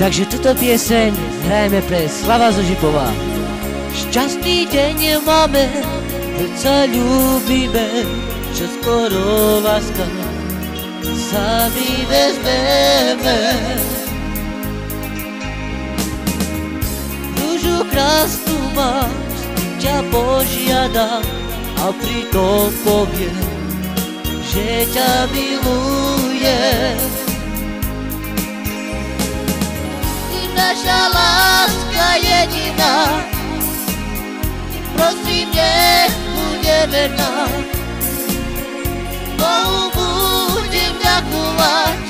Takže tuto pieseň hrajeme pre Slava zo Žipova. Šťastný deň máme, veď sa ľúbime, čo skoro láska sa mi vezmeme. Rúžu krásnu máš, ťa požiadam a pritom poviem, že ťa milujem. Naša láska jediná, prosím, nech bude verná. Bohu budem ďakovať,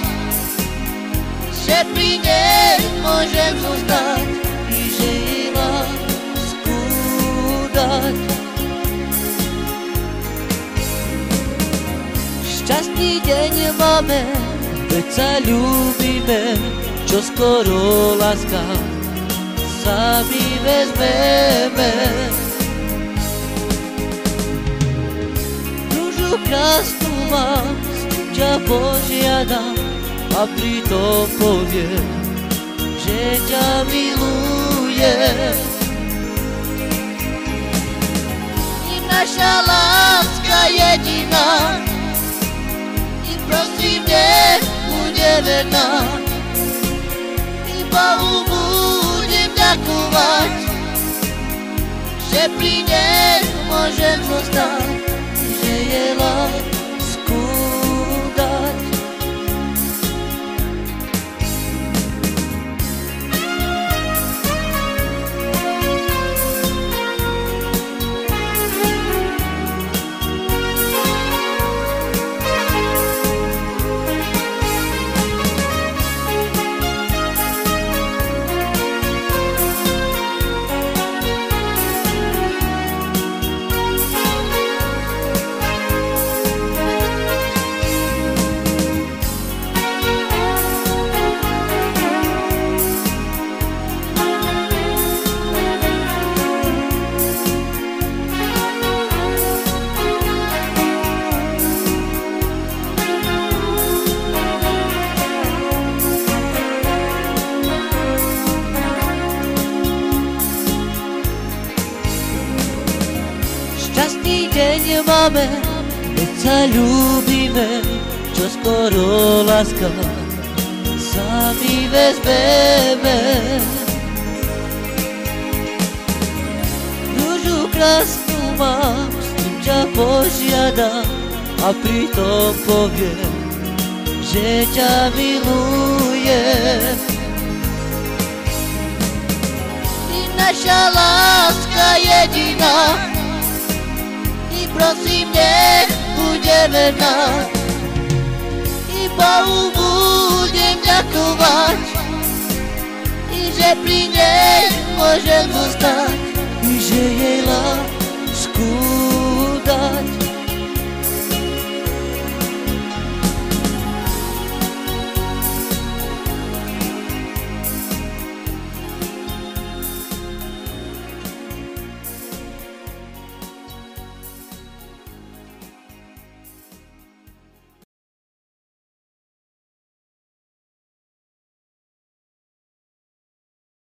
že pri nej môžem zostať i že jej lásku dať. Šťastný deň máme, veď sa ľúbime, čo skoro láska sa mi vezmeme. Rúžu krásnu mám, ťa požiadam a pritom poviem, že ťa milujem. I naša láska jediná, i prosím, nech bude verná. Bohu budem ďakovať, že pri nej môžem zostať, že jej lásku dať. Šťastný deň máme, veď sa ľúbime, čo skoro láska sa mi vezmeme. Rúžu krásnu mám, s tým ťa požiadam a pritom poviem, že ťa milujem. I naša láska jediná, prosím, nech bude verná. I Bohu budem ďakovať, i že pri nej môžem zostať, i že jej lásku